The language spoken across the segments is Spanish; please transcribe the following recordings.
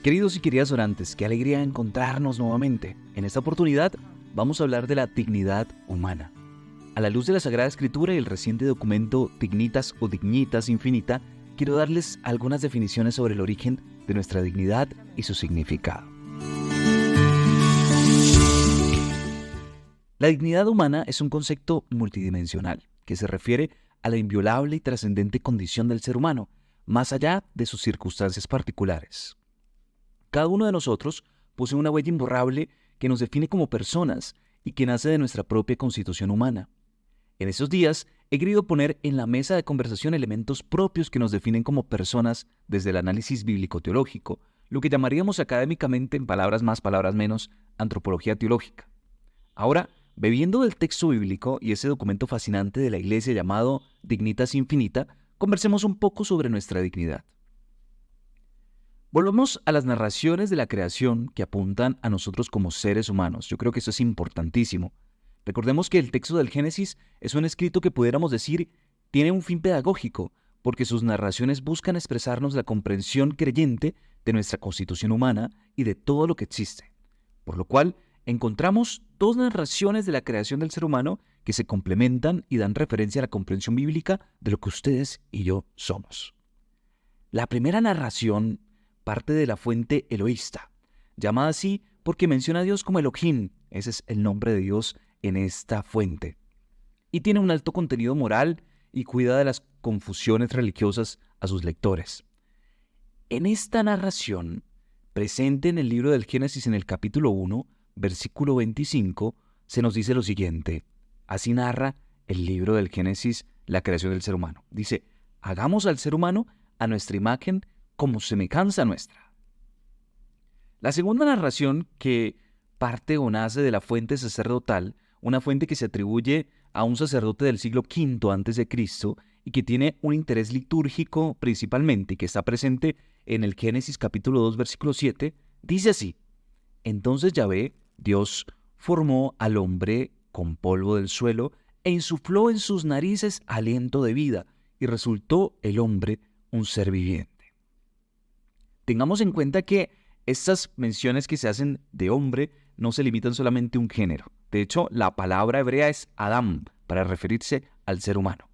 Queridos y queridas orantes, qué alegría encontrarnos nuevamente. En esta oportunidad vamos a hablar de la dignidad humana. A la luz de la Sagrada Escritura y el reciente documento Dignitas o Dignitas Infinita, quiero darles algunas definiciones sobre el origen de nuestra dignidad y su significado. La dignidad humana es un concepto multidimensional que se refiere a la inviolable y trascendente condición del ser humano, más allá de sus circunstancias particulares. Cada uno de nosotros posee una huella imborrable que nos define como personas y que nace de nuestra propia constitución humana. En estos días he querido poner en la mesa de conversación elementos propios que nos definen como personas desde el análisis bíblico-teológico, lo que llamaríamos académicamente, en palabras más, palabras menos, antropología teológica. Ahora, bebiendo del texto bíblico y ese documento fascinante de la Iglesia llamado Dignitas Infinita, conversemos un poco sobre nuestra dignidad. Volvamos a las narraciones de la creación que apuntan a nosotros como seres humanos. Yo creo que eso es importantísimo. Recordemos que el texto del Génesis es un escrito que pudiéramos decir tiene un fin pedagógico, porque sus narraciones buscan expresarnos la comprensión creyente de nuestra constitución humana y de todo lo que existe. Por lo cual, encontramos dos narraciones de la creación del ser humano que se complementan y dan referencia a la comprensión bíblica de lo que ustedes y yo somos. La primera narración parte de la fuente eloísta, llamada así porque menciona a Dios como Elohim, ese es el nombre de Dios en esta fuente, y tiene un alto contenido moral y cuida de las confusiones religiosas a sus lectores. En esta narración, presente en el libro del Génesis en el capítulo 1, versículo 25, se nos dice lo siguiente, así narra el libro del Génesis la creación del ser humano. Dice, hagamos al ser humano a nuestra imagen como semejanza nuestra. La segunda narración que parte o nace de la fuente sacerdotal, una fuente que se atribuye a un sacerdote del siglo V a.C. y que tiene un interés litúrgico principalmente y que está presente en el Génesis capítulo 2 versículo 7, dice así, entonces Yahvé, Dios, formó al hombre con polvo del suelo e insufló en sus narices aliento de vida y resultó el hombre un ser viviente. Tengamos en cuenta que estas menciones que se hacen de hombre no se limitan solamente a un género. De hecho, la palabra hebrea es Adam, para referirse al ser humano.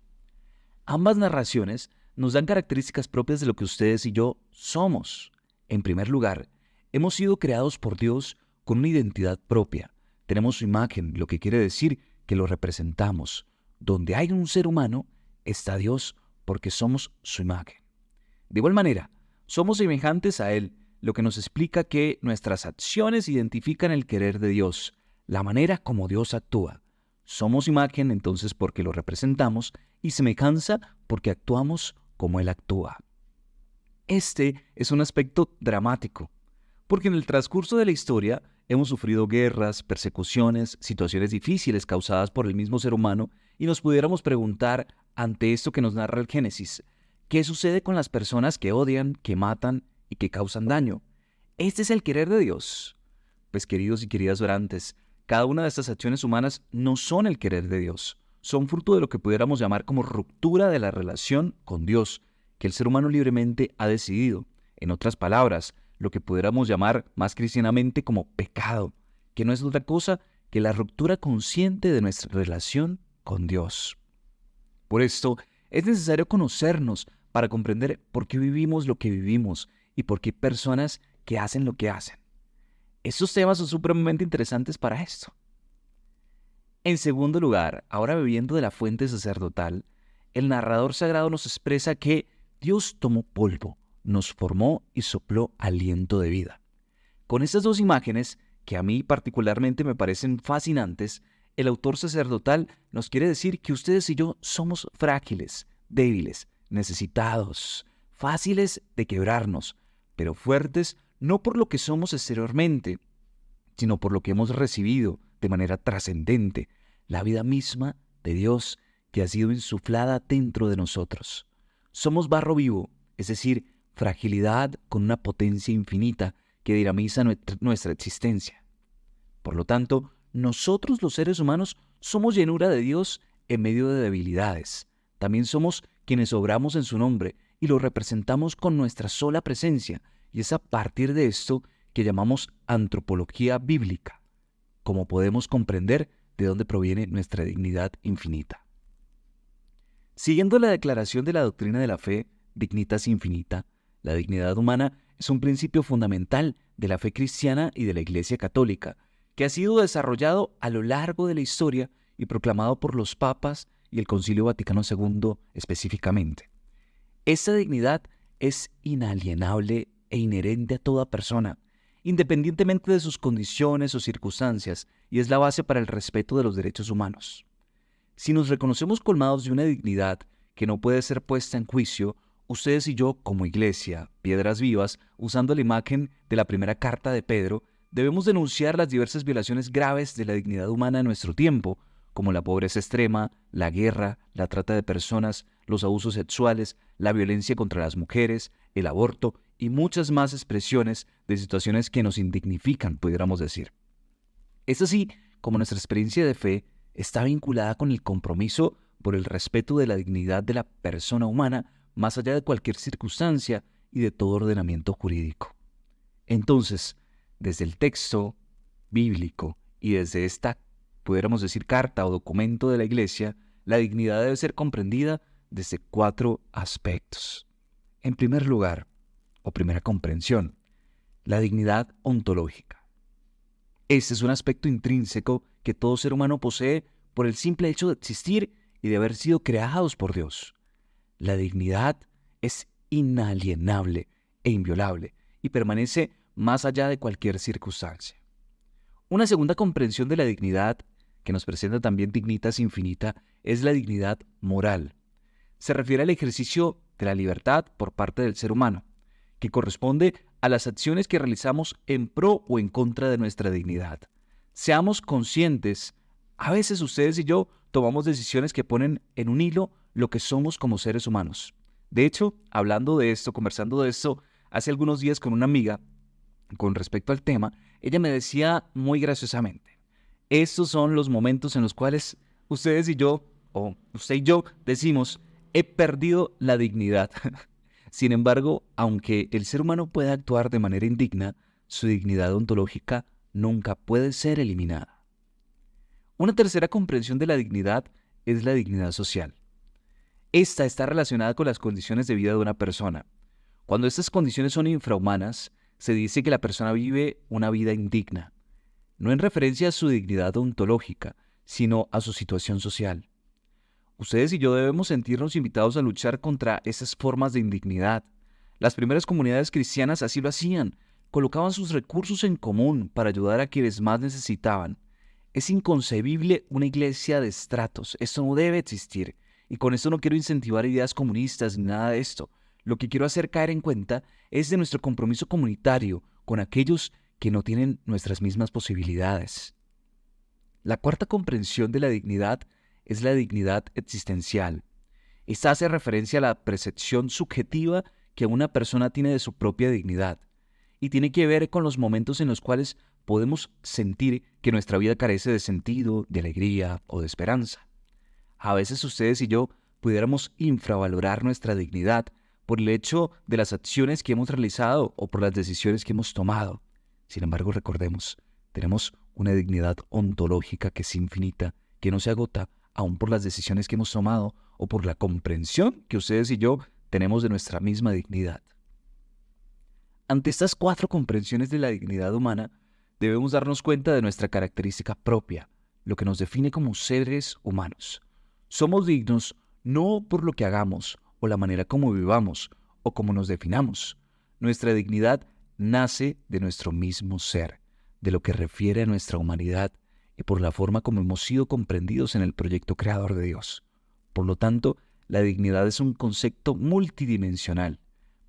Ambas narraciones nos dan características propias de lo que ustedes y yo somos. En primer lugar, hemos sido creados por Dios con una identidad propia. Tenemos su imagen, lo que quiere decir que lo representamos. Donde hay un ser humano, está Dios porque somos su imagen. De igual manera, somos semejantes a Él, lo que nos explica que nuestras acciones identifican el querer de Dios, la manera como Dios actúa. Somos imagen entonces porque lo representamos y semejanza porque actuamos como Él actúa. Este es un aspecto dramático, porque en el transcurso de la historia hemos sufrido guerras, persecuciones, situaciones difíciles causadas por el mismo ser humano y nos pudiéramos preguntar ante esto que nos narra el Génesis, ¿qué sucede con las personas que odian, que matan y que causan daño? ¿Este es el querer de Dios? Pues queridos y queridas orantes, cada una de estas acciones humanas no son el querer de Dios. Son fruto de lo que pudiéramos llamar como ruptura de la relación con Dios, que el ser humano libremente ha decidido. En otras palabras, lo que pudiéramos llamar más cristianamente como pecado, que no es otra cosa que la ruptura consciente de nuestra relación con Dios. Por esto, es necesario conocernos para comprender por qué vivimos lo que vivimos y por qué hay personas que hacen lo que hacen. Estos temas son supremamente interesantes para esto. En segundo lugar, ahora bebiendo de la fuente sacerdotal, el narrador sagrado nos expresa que Dios tomó polvo, nos formó y sopló aliento de vida. Con estas dos imágenes, que a mí particularmente me parecen fascinantes, el autor sacerdotal nos quiere decir que ustedes y yo somos frágiles, débiles, necesitados, fáciles de quebrarnos, pero fuertes no por lo que somos exteriormente, sino por lo que hemos recibido de manera trascendente, la vida misma de Dios que ha sido insuflada dentro de nosotros. Somos barro vivo, es decir, fragilidad con una potencia infinita que dinamiza nuestra existencia. Por lo tanto, nosotros los seres humanos somos llenura de Dios en medio de debilidades. También somos quienes obramos en su nombre y lo representamos con nuestra sola presencia Y es a partir de esto que llamamos antropología bíblica, como podemos comprender de dónde proviene nuestra dignidad infinita. Siguiendo la declaración de la doctrina de la fe, Dignitas Infinita, la dignidad humana es un principio fundamental de la fe cristiana y de la Iglesia Católica, que ha sido desarrollado a lo largo de la historia y proclamado por los papas y el Concilio Vaticano II específicamente. Esta dignidad es inalienable e inherente a toda persona, independientemente de sus condiciones o circunstancias, y es la base para el respeto de los derechos humanos. Si nos reconocemos colmados de una dignidad que no puede ser puesta en juicio, ustedes y yo, como Iglesia, piedras vivas, usando la imagen de la primera carta de Pedro, debemos denunciar las diversas violaciones graves de la dignidad humana en nuestro tiempo, como la pobreza extrema, la guerra, la trata de personas, los abusos sexuales, la violencia contra las mujeres, el aborto y muchas más expresiones de situaciones que nos indignifican, pudiéramos decir. Es así como nuestra experiencia de fe está vinculada con el compromiso por el respeto de la dignidad de la persona humana más allá de cualquier circunstancia y de todo ordenamiento jurídico. Entonces, desde el texto bíblico y desde esta, pudiéramos decir, carta o documento de la Iglesia, la dignidad debe ser comprendida desde 4 aspectos. En primer lugar, o primera comprensión, la dignidad ontológica. Este es un aspecto intrínseco que todo ser humano posee por el simple hecho de existir y de haber sido creados por Dios. La dignidad es inalienable e inviolable y permanece más allá de cualquier circunstancia. Una segunda comprensión de la dignidad, que nos presenta también Dignitas Infinita, es la dignidad moral. Se refiere al ejercicio de la libertad por parte del ser humano, que corresponde a las acciones que realizamos en pro o en contra de nuestra dignidad. Seamos conscientes, a veces ustedes y yo tomamos decisiones que ponen en un hilo lo que somos como seres humanos. De hecho, hablando de esto, conversando de esto, hace algunos días con una amiga, con respecto al tema, ella me decía muy graciosamente, estos son los momentos en los cuales ustedes y yo, o usted y yo, decimos, he perdido la dignidad. Sin embargo, aunque el ser humano pueda actuar de manera indigna, su dignidad ontológica nunca puede ser eliminada. Una tercera comprensión de la dignidad es la dignidad social. Esta está relacionada con las condiciones de vida de una persona. Cuando estas condiciones son infrahumanas, se dice que la persona vive una vida indigna, no en referencia a su dignidad ontológica, sino a su situación social. Ustedes y yo debemos sentirnos invitados a luchar contra esas formas de indignidad. Las primeras comunidades cristianas así lo hacían, colocaban sus recursos en común para ayudar a quienes más necesitaban. Es inconcebible una iglesia de estratos, esto no debe existir. Y con esto no quiero incentivar ideas comunistas ni nada de esto. Lo que quiero hacer caer en cuenta es de nuestro compromiso comunitario con aquellos que no tienen nuestras mismas posibilidades. La cuarta comprensión de la dignidad es la dignidad existencial. Esta hace referencia a la percepción subjetiva que una persona tiene de su propia dignidad y tiene que ver con los momentos en los cuales podemos sentir que nuestra vida carece de sentido, de alegría o de esperanza. A veces ustedes y yo pudiéramos infravalorar nuestra dignidad por el hecho de las acciones que hemos realizado o por las decisiones que hemos tomado. Sin embargo, recordemos, tenemos una dignidad ontológica que es infinita, que no se agota aún por las decisiones que hemos tomado o por la comprensión que ustedes y yo tenemos de nuestra misma dignidad. Ante estas 4 comprensiones de la dignidad humana, debemos darnos cuenta de nuestra característica propia, lo que nos define como seres humanos. Somos dignos no por lo que hagamos o la manera como vivamos o como nos definamos. Nuestra dignidad nace de nuestro mismo ser, de lo que refiere a nuestra humanidad y por la forma como hemos sido comprendidos en el proyecto creador de Dios. Por lo tanto, la dignidad es un concepto multidimensional,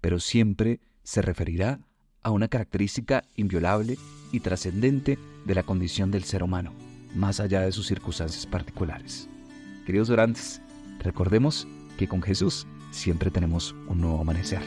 pero siempre se referirá a una característica inviolable y trascendente de la condición del ser humano, más allá de sus circunstancias particulares. Queridos orantes, recordemos que con Jesús siempre tenemos un nuevo amanecer.